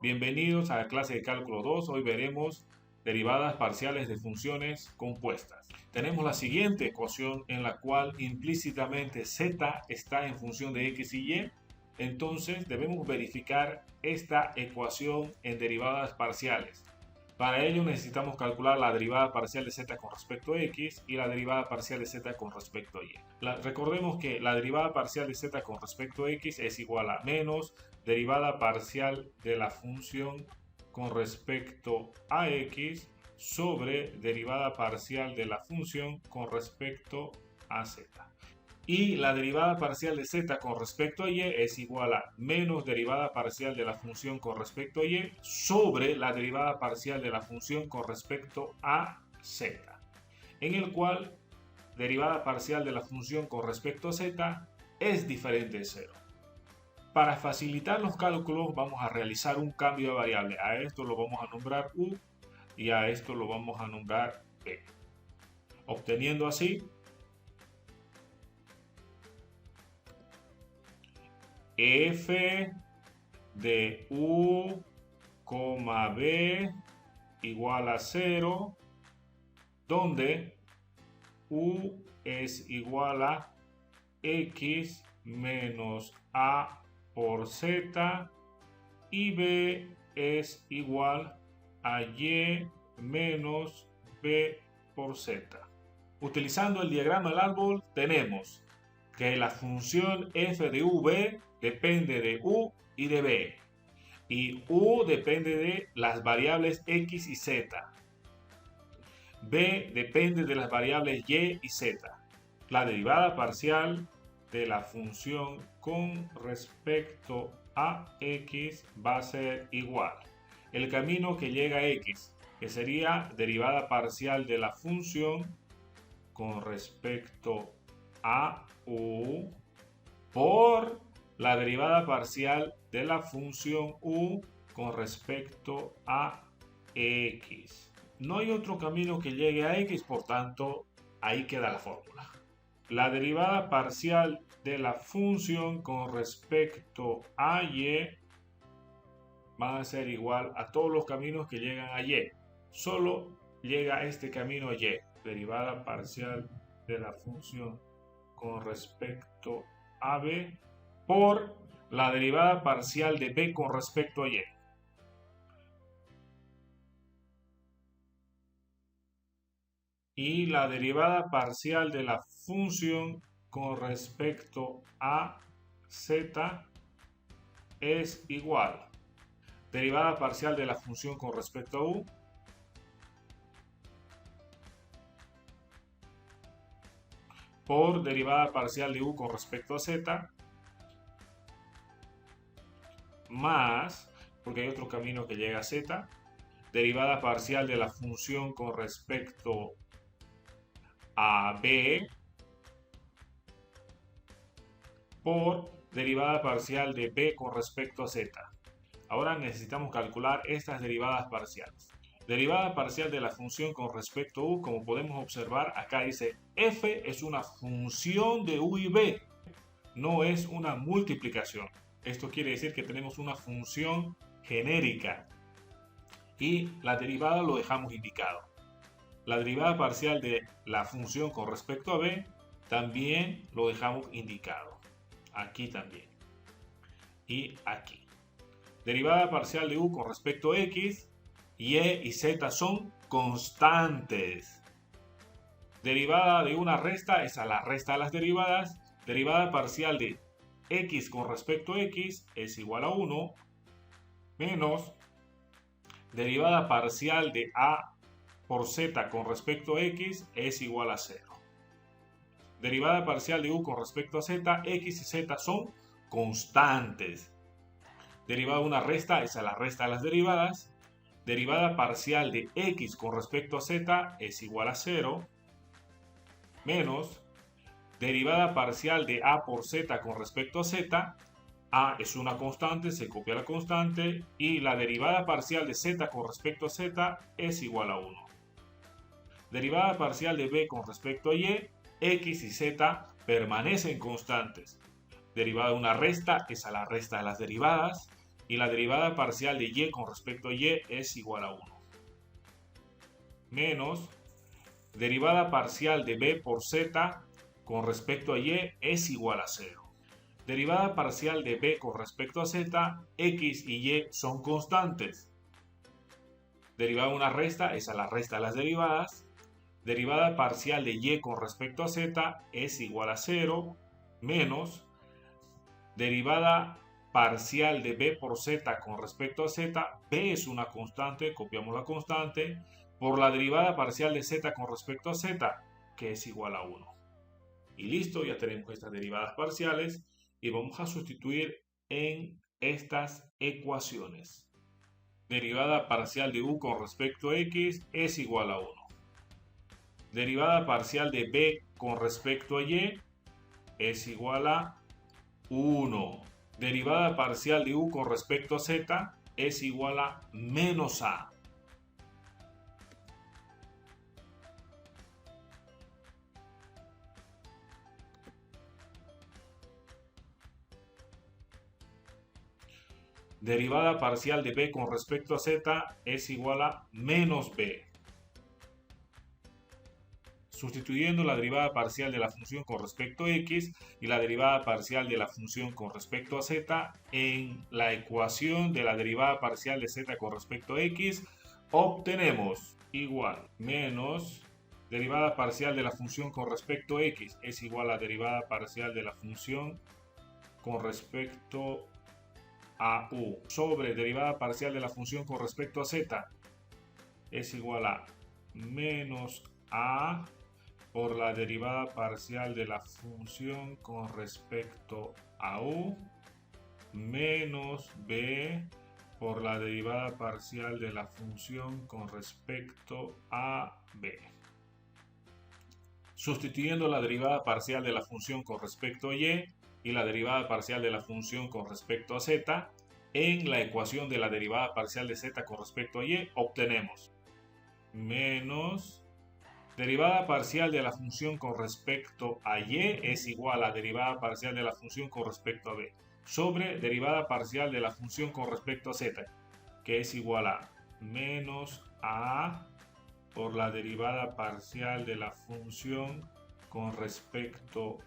Bienvenidos a la clase de cálculo 2. Hoy veremos derivadas parciales de funciones compuestas. Tenemos la siguiente ecuación en la cual implícitamente z está en función de x y y. Entonces debemos verificar esta ecuación en derivadas parciales. Para ello necesitamos calcular la derivada parcial de z con respecto a x y la derivada parcial de z con respecto a y. Recordemos que la derivada parcial de z con respecto a x es igual a menos derivada parcial de la función con respecto a x sobre derivada parcial de la función con respecto a z. Y la derivada parcial de z con respecto a y es igual a menos derivada parcial de la función con respecto a y sobre la derivada parcial de la función con respecto a z, en el cual derivada parcial de la función con respecto a z es diferente de 0. Para facilitar los cálculos vamos a realizar un cambio de variable. A esto lo vamos a nombrar u y a esto lo vamos a nombrar b, obteniendo así f de u, b igual a 0, donde u es igual a x menos a por z y b es igual a y menos b por z. Utilizando el diagrama del árbol tenemos que la función f de v depende de u y de b, y u depende de las variables x y z. B depende de las variables y y z. La derivada parcial de la función con respecto a x va a ser igual. El camino que llega a x, que sería derivada parcial de la función con respecto a u por la derivada parcial de la función u con respecto a x. No hay otro camino que llegue a x, por tanto, ahí queda la fórmula. La derivada parcial de la función con respecto a y va a ser igual a todos los caminos que llegan a y. Solo llega este camino a y. Derivada parcial de la función con respecto a b por la derivada parcial de b con respecto a y. Y la derivada parcial de la función con respecto a z es igual. Derivada parcial de la función con respecto a u por derivada parcial de u con respecto a z más, porque hay otro camino que llega a z, derivada parcial de la función con respecto a b por derivada parcial de b con respecto a z. Ahora necesitamos calcular estas derivadas parciales. Derivada parcial de la función con respecto a u, como podemos observar, acá dice f es una función de u y b, no es una multiplicación. Esto quiere decir que tenemos una función genérica y la derivada lo dejamos indicado. La derivada parcial de la función con respecto a b también lo dejamos indicado. Aquí también. Y aquí. Derivada parcial de u con respecto a x, y y z son constantes. Derivada de una resta es a la resta de las derivadas. Derivada parcial de x con respecto a x es igual a 1 menos derivada parcial de a por z con respecto a x es igual a 0. Derivada parcial de u con respecto a z, x y z son constantes. Derivada de una resta es a la resta de las derivadas. Derivada parcial de x con respecto a z es igual a 0 menos derivada parcial de a por z con respecto a z. A es una constante, se copia la constante, y la derivada parcial de z con respecto a z es igual a 1. Derivada parcial de b con respecto a y, x y z permanecen constantes. Derivada de una resta es a la resta de las derivadas, y la derivada parcial de y con respecto a y es igual a 1. Menos derivada parcial de b por z con respecto a y es igual a 0. Derivada parcial de b con respecto a z, x y y son constantes. Derivada de una resta, esa es la resta de las derivadas. Derivada parcial de y con respecto a z es igual a 0, menos derivada parcial de b por z con respecto a z, b es una constante, copiamos la constante, por la derivada parcial de z con respecto a z, que es igual a 1. Y listo, ya tenemos estas derivadas parciales y vamos a sustituir en estas ecuaciones. Derivada parcial de u con respecto a x es igual a 1. Derivada parcial de b con respecto a y es igual a 1. Derivada parcial de u con respecto a z es igual a menos a. Derivada parcial de b con respecto a z es igual a menos b. Sustituyendo la derivada parcial de la función con respecto a x y la derivada parcial de la función con respecto a z en la ecuación de la derivada parcial de z con respecto a x, obtenemos igual menos derivada parcial de la función con respecto a x es igual a derivada parcial de la función con respecto a u sobre derivada parcial de la función con respecto a z es igual a menos a por la derivada parcial de la función con respecto a u menos b por la derivada parcial de la función con respecto a b. Sustituyendo la derivada parcial de la función con respecto a y la derivada parcial de la función con respecto a z en la ecuación de la derivada parcial de z con respecto a y, obtenemos menos derivada parcial de la función con respecto a y es igual a derivada parcial de la función con respecto a b sobre derivada parcial de la función con respecto a z, que es igual a menos a por la derivada parcial de la función con respecto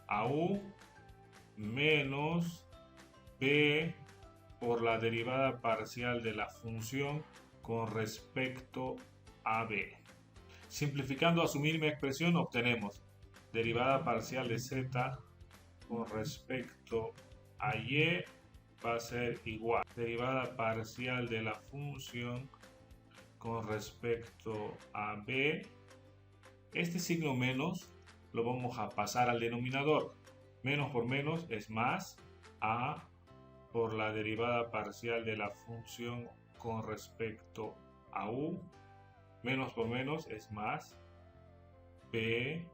a u menos b por la derivada parcial de la función con respecto a b. Simplificando a su mínima expresión obtenemos derivada parcial de z con respecto a y va a ser igual derivada parcial de la función con respecto a b. Este signo menos lo vamos a pasar al denominador. Menos por menos es más a por la derivada parcial de la función con respecto a u. Menos por menos es más b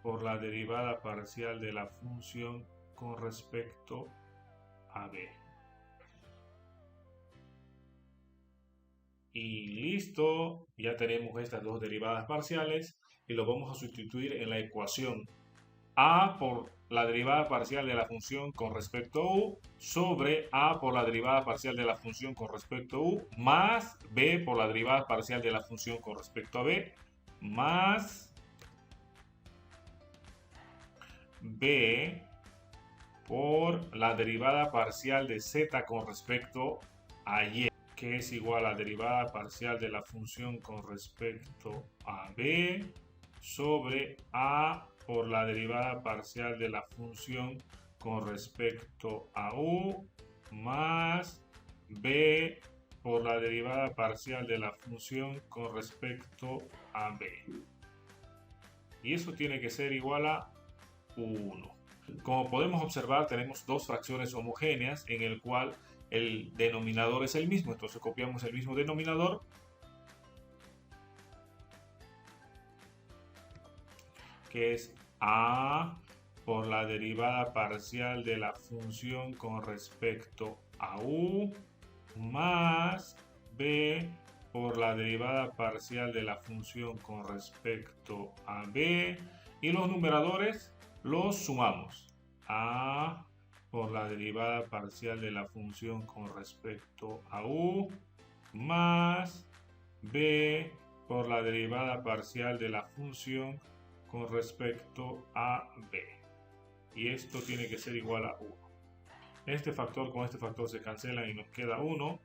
por la derivada parcial de la función con respecto a b. Y listo, ya tenemos estas dos derivadas parciales y lo vamos a sustituir en la ecuación a por la derivada parcial de la función con respecto a u sobre a por la derivada parcial de la función con respecto a u más b por la derivada parcial de la función con respecto a b más b por la derivada parcial de z con respecto a y, que es igual a la derivada parcial de la función con respecto a b sobre a por la derivada parcial de la función con respecto a u más b por la derivada parcial de la función con respecto a b. Y eso tiene que ser igual a 1. Como podemos observar, tenemos dos fracciones homogéneas en el cual el denominador es el mismo. Entonces copiamos el mismo denominador que es a por la derivada parcial de la función con respecto a u más b por la derivada parcial de la función con respecto a b, y los numeradores los sumamos. A por la derivada parcial de la función con respecto a u más b por la derivada parcial de la función con respecto a b. Y esto tiene que ser igual a 1. Este factor con este factor se cancelan y nos queda 1.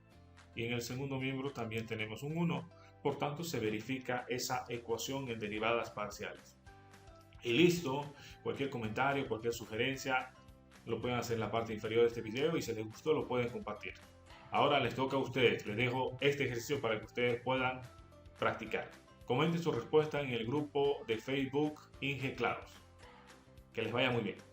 Y en el segundo miembro también tenemos un 1. Por tanto, se verifica esa ecuación en derivadas parciales. Y listo. Cualquier comentario, cualquier sugerencia, lo pueden hacer en la parte inferior de este video y si les gustó lo pueden compartir. Ahora les toca a ustedes. Les dejo este ejercicio para que ustedes puedan practicar. Comenten su respuesta en el grupo de Facebook Inge Claros. Que les vaya muy bien.